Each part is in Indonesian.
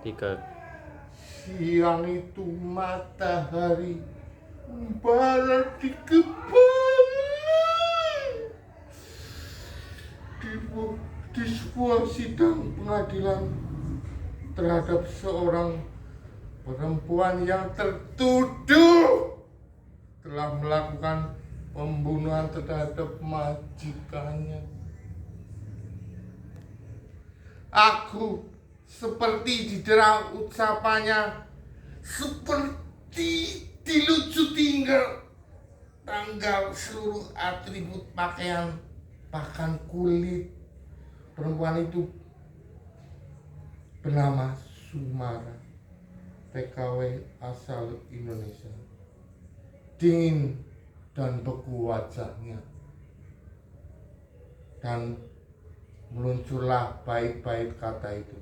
3. Siang itu matahari barat di kepala. Di sebuah sidang pengadilan terhadap seorang perempuan yang tertuduh telah melakukan pembunuhan terhadap majikannya. Aku seperti didera ucapannya, seperti dilucuti tanggal seluruh atribut pakaian, bahkan kulit. Perempuan itu bernama Sumara, TKW asal Indonesia. Dingin dan beku wajahnya, dan melunturlah bait-bait kata itu.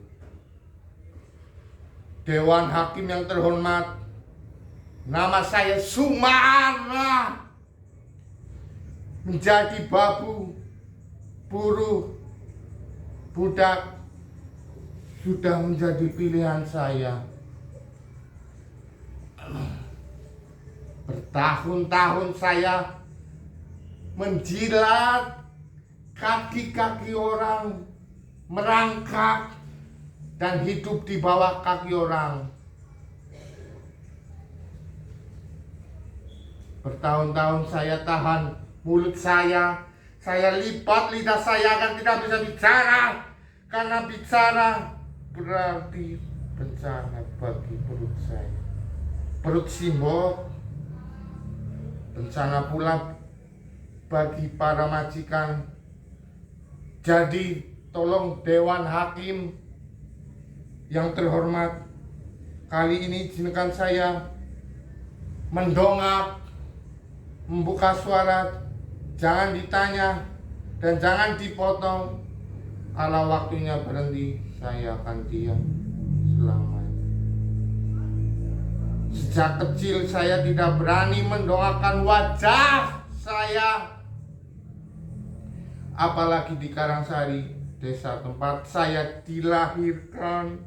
Dewan Hakim yang terhormat, nama saya Sumara. Menjadi babu, buruh, budak sudah menjadi pilihan saya. Bertahun-tahun saya menjilat kaki-kaki orang, merangkak dan hidup di bawah kaki orang. Bertahun-tahun saya tahan mulut saya lipat lidah saya akan tidak bisa bicara, karena bicara berarti bencana bagi perut saya. Perut simbol, bencana pula bagi para majikan. Jadi tolong Dewan Hakim yang terhormat, kali ini izinkan saya mendongak, membuka suara. Jangan ditanya dan jangan dipotong. Kalau waktunya berhenti, saya akan diam selamanya. Sejak kecil saya tidak berani mendongakkan wajah saya, apalagi di Karangsari, desa tempat saya dilahirkan.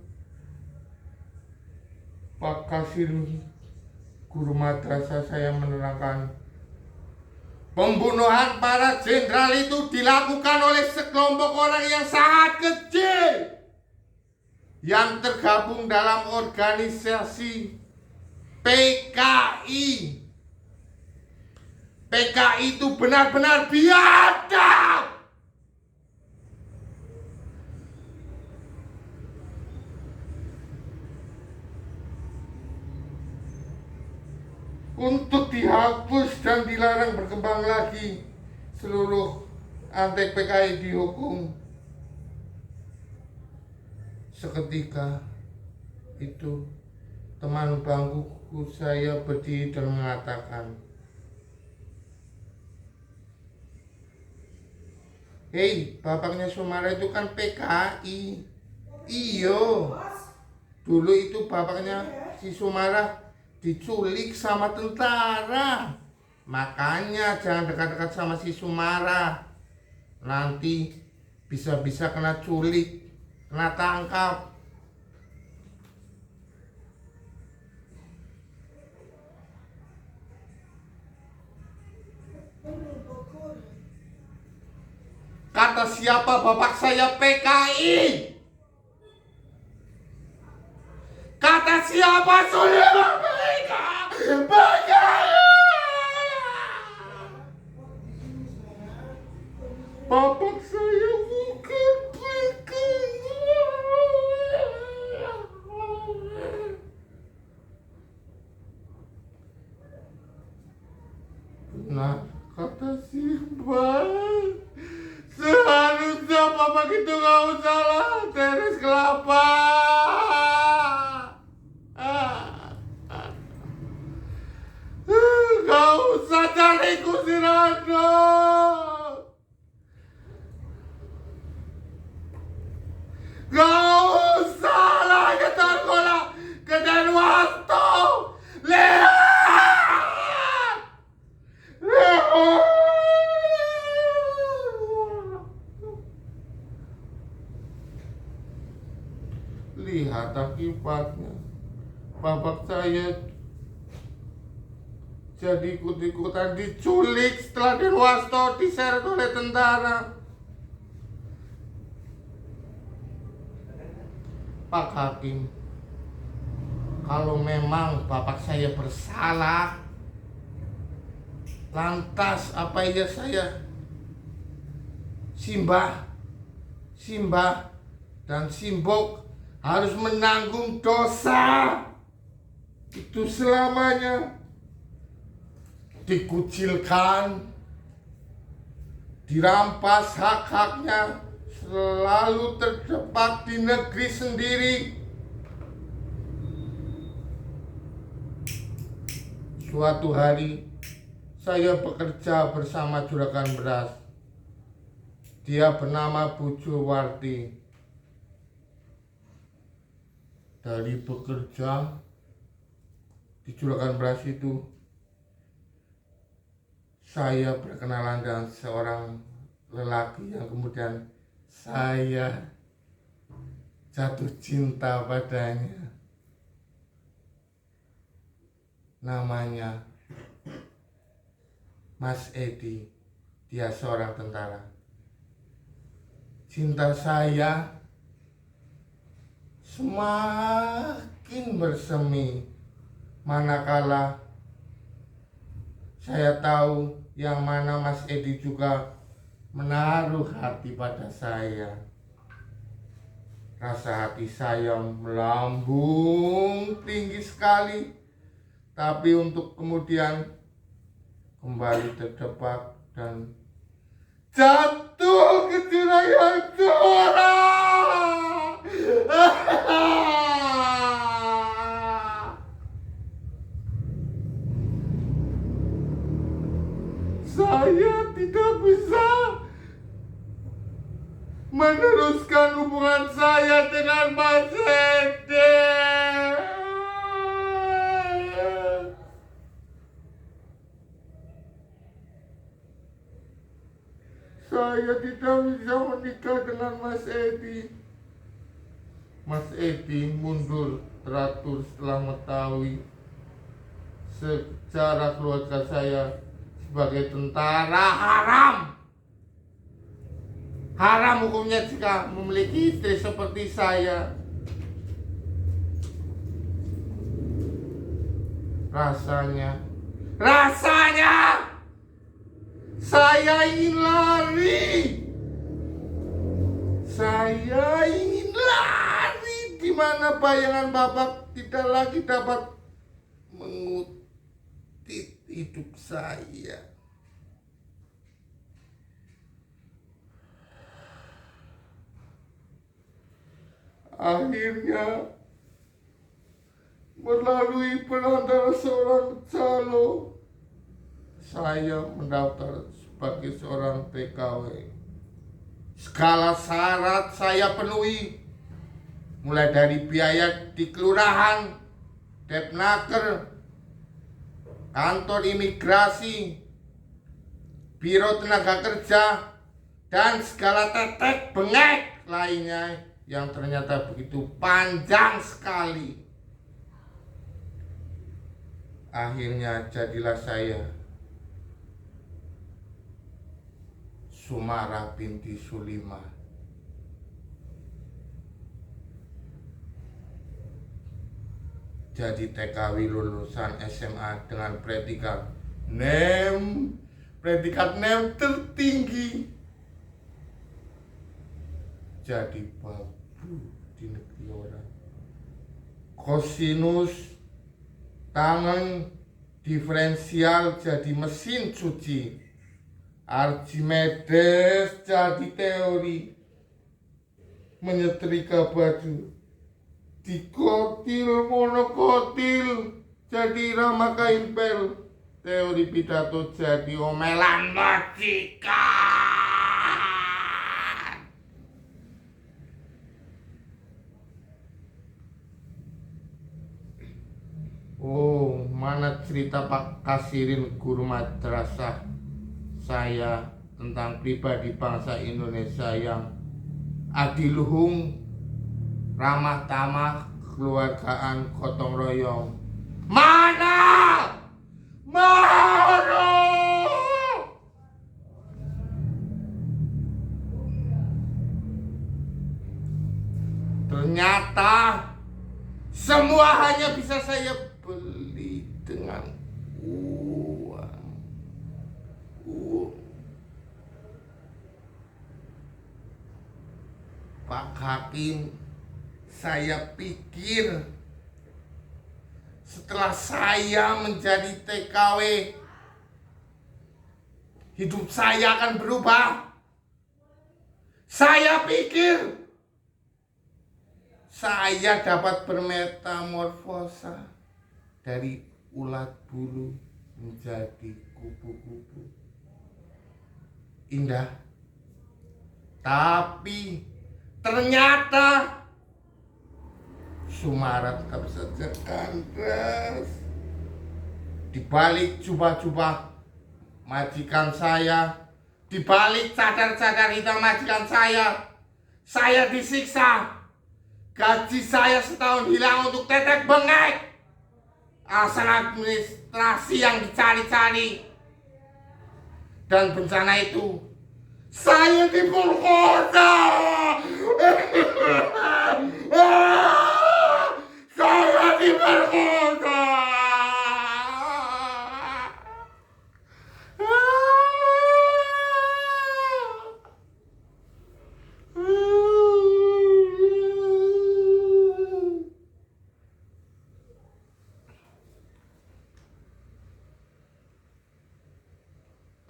Pak Kasir, guru madrasah saya, menerangkan, pembunuhan para jenderal itu dilakukan oleh sekelompok orang yang sangat kecil yang tergabung dalam organisasi PKI. PKI itu benar-benar biadab. Untuk dihapus dan dilarang berkembang lagi, seluruh antek PKI dihukum. Seketika itu teman bangkuku saya berdiri dan mengatakan, "Hei, bapaknya Sumara itu kan PKI." Iyo, dulu itu bapaknya si Sumara diculik sama tentara. Makanya jangan dekat-dekat sama si Sumara. Nanti bisa-bisa kena culik, kena tangkap. Kata siapa bapak saya PKI? Kata siapa Sulaiman PKI? Bapak saya bukan PKI. Nah, kata Simba, seharusnya bapak itu gak usah lah teres kelapa. Gak usah cari kursi roda. kata kibatnya bapak saya jadi ikut-ikutan diculik setelah Denwasto diseret oleh tentara. Pak Hakim, kalau memang bapak saya bersalah, lantas apa iya saya Simbah dan Simbok harus menanggung dosa itu selamanya? Dikucilkan, dirampas hak-haknya, selalu terjebak di negeri sendiri. Suatu hari saya bekerja bersama juragan beras. Dia bernama Bu Jurwarti. Dari bekerja di juragan beras itu, saya berkenalan dengan seorang lelaki yang kemudian saya jatuh cinta padanya. Namanya Mas Edi. Dia seorang tentara. Cinta saya semakin bersemi manakala saya tahu yang mana Mas Edi juga menaruh hati pada saya. Rasa hati saya melambung tinggi sekali, tapi untuk kemudian kembali terjebak dan jatuh ke jurang yang curam. Saya tidak bisa meneruskan hubungan saya dengan Mas Edi. Saya tidak bisa menikah dengan Mas Edi. Mas Edi mundur teratur setelah mengetahui sejarah keluarga saya sebagai tentara haram. Haram hukumnya jika memiliki istri seperti saya. Rasanya saya ingin lari. Saya ingin lari di mana bayangan Bapak tidak lagi dapat mengutip hidup saya. Akhirnya melalui perantara seorang calo, saya mendaftar sebagai seorang TKW. Segala syarat saya penuhi, mulai dari biaya di kelurahan, Depnaker, kantor imigrasi, biro tenaga kerja, dan segala tetek bengek lainnya yang ternyata begitu panjang sekali. Akhirnya jadilah saya Sumarah binti Sulimah. Jadi TKW lulusan SMA dengan predikat NEM tertinggi. Jadi babu di negeri orang. Kosinus tangan diferensial jadi mesin cuci. Archimedes jadi teori menyetrika baju. Dikotil monokotil jadi irama kain pel. Teori pidato jadi omelan majikan. Oh, mana cerita Pak Kasirin guru madrasah saya tentang pribadi bangsa Indonesia yang adiluhung, ramah tamah, kekeluargaan gotong royong. Mana? Mana? Ternyata semua hanya bisa saya beli dengan uang. Pak Hakim, saya pikir setelah saya menjadi TKW, hidup saya akan berubah. Saya pikir saya dapat bermetamorfosa dari ulat bulu menjadi kupu-kupu. Indah. Tapi ternyata Sumara tetap saja kandas. Di balik jubah-jubah majikan saya, di balik cadar-cadar hitam majikan saya disiksa. Gaji saya setahun hilang untuk tetek bengek. Alasan administrasi yang dicari-cari. Dan bencana itu, saya diperkosa. Saya diperkosa.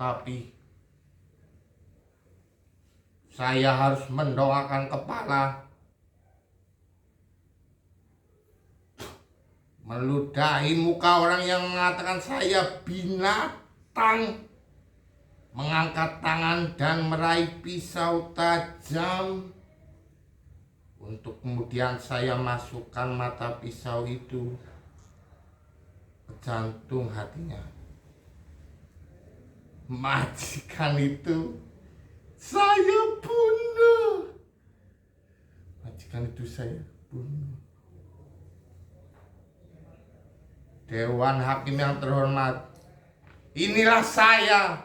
Tapi saya harus mendoakan kepala, meludahi muka orang yang mengatakan saya binatang, mengangkat tangan dan meraih pisau tajam, untuk kemudian saya masukkan mata pisau itu ke jantung hatinya. Majikan itu saya bunuh. Majikan itu saya bunuh. Dewan Hakim yang terhormat, inilah saya.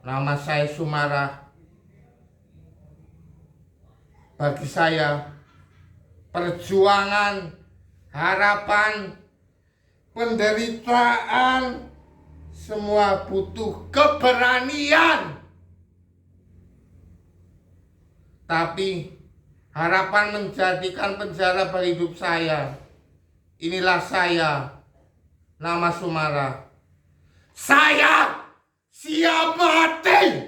Nama saya Sumara. Bagi saya, perjuangan, harapan, penderitaan, semua butuh keberanian. Tapi harapan menjadikan penjara bagi hidup saya. Inilah saya, nama Sumara. Saya siap mati.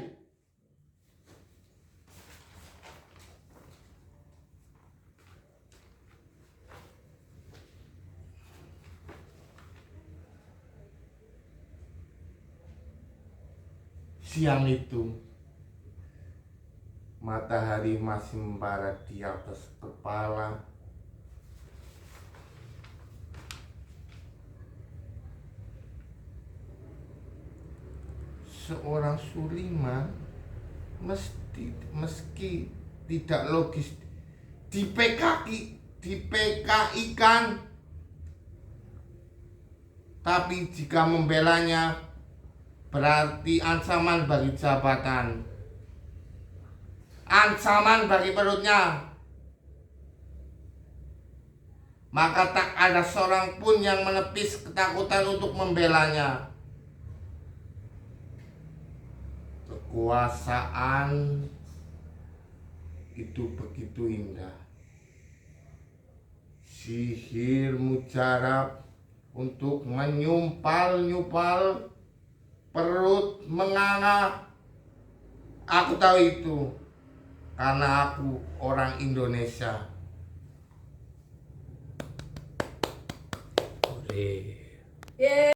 Siang itu, matahari masih membara di atas kepala. Seorang Suliman meski tidak logis di-PKI-kan, tapi jika membelanya berarti ancaman bagi jabatan, ancaman bagi perutnya. Maka tak ada seorang pun yang menepis ketakutan untuk membelanya. Kekuasaan itu begitu indah. Sihir mujarab untuk menyumpal-nyupal perut menganga. Aku tahu itu karena aku orang Indonesia. Yeay.